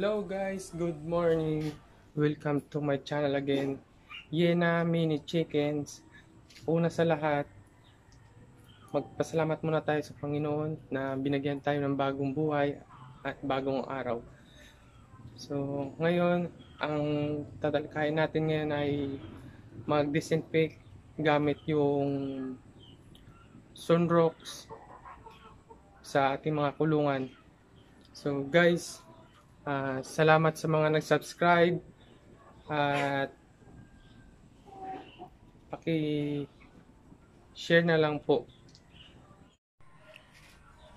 Hello guys, good morning. Welcome to my channel again. Yena Mini Chickens. Una sa lahat, magpasalamat muna tayo sa Panginoon na binigyan tayo ng bagong buhay at bagong araw. So, ngayon, ang tatalakayin natin ngayon ay mag-disinfect gamit yung Sunrox sa ating mga kulungan. So guys, salamat sa mga nag-subscribe at paki-share na lang po.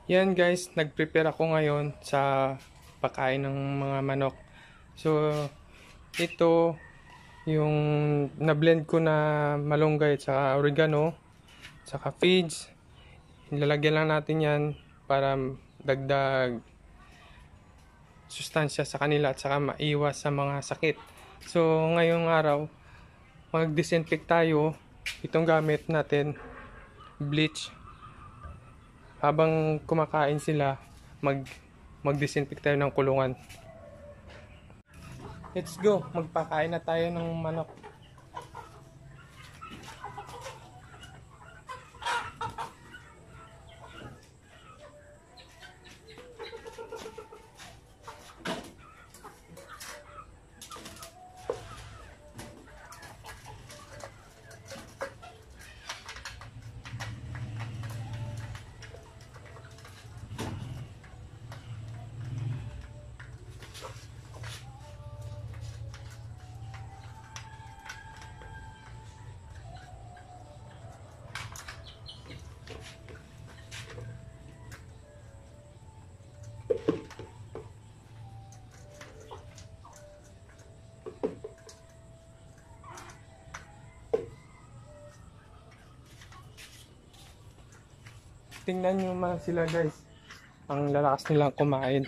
Yan guys, nag-prepare ako ngayon sa pagkain ng mga manok. So ito yung na-blend ko na malunggay sa oregano, saka feeds. Ilalagyan lang natin yan para dagdag sustansya sa kanila at saka maiwas sa mga sakit. So ngayong araw, mag-disinfect tayo. Itong gamit natin, bleach. Habang kumakain sila, mag-disinfect tayo ng kulungan. Let's go, magpakain na tayo ng manok. Tingnan nyo man sila guys, ang lalakas nilang kumain.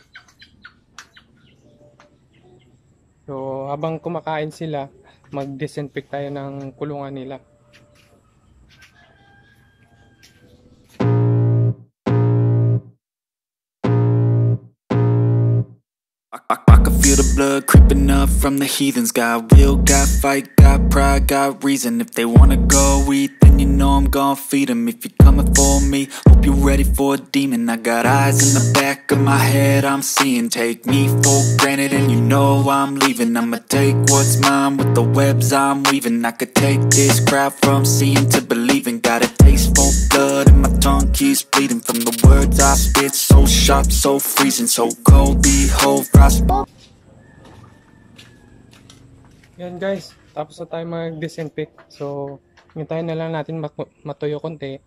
So habang kumakain sila, mag-disinfect tayo ng kulungan nila. I can feel the blood creeping up from the heathens. Got will, got fight, got pride, got reason. If they wanna go eat, then you know I'm gon' feed them. If you're coming for me, hope you're ready for a demon. I got eyes in the back of my head, I'm seeing. Take me for granted and you know I'm leaving. I'ma take what's mine with the webs I'm weaving. I could take this crowd from seeing to believing. Got a taste for blood and my tongue keeps bleeding. From the words I spit, so sharp, so freezing, so cold, behold, frost. Yan guys, tapos na tayo mag-disinfect. So, hintayin na lang natin matuyo konti.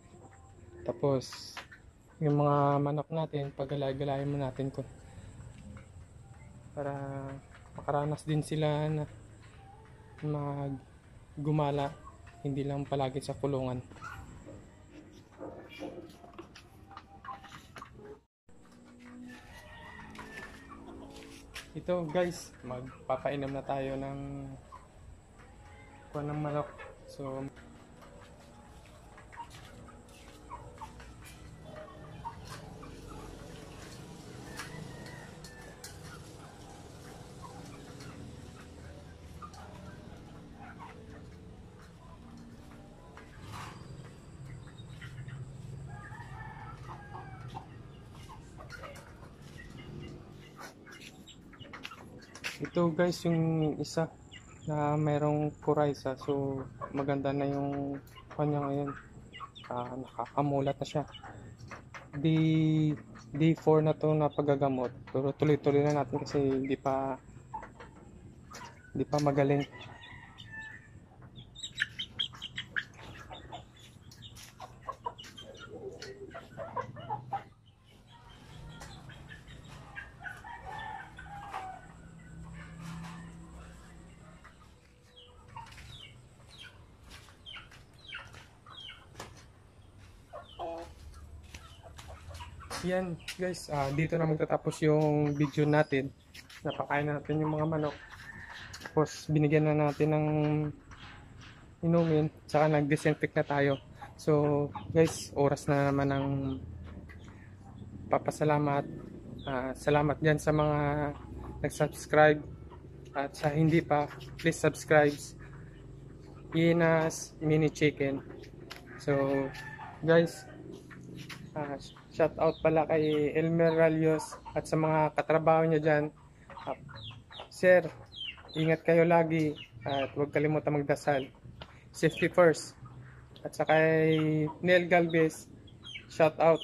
Tapos, yung mga manok natin, paggalay-galayin mo natin ko. Para makaranas din sila na maggumala, hindi lang palagi sa kulungan. Ito guys, magpapainom na tayo ng kuha ng manok. So ito guys, yung isa na mayroong coryza. So maganda na yung kanya ngayon, nakakamulat na siya. D4 na to na paggagamot, pero tuloy-tuloy na natin kasi hindi pa magaling. Yan guys, dito na magtatapos yung video natin. Napakain natin yung mga manok. Tapos binigyan na natin ng inumin, saka nag-disinfect na tayo. So guys, oras na naman ng papasalamat. Salamat dyan sa mga nag-subscribe. At sa hindi pa, please subscribe. Inas Mini Chicken. So, guys, shout out pala kay Elmer Ralios at sa mga katrabaho niya dyan. Sir, ingat kayo lagi at huwag kalimutan magdasal. Safety first. At sa kay Neil Galvez, shout out.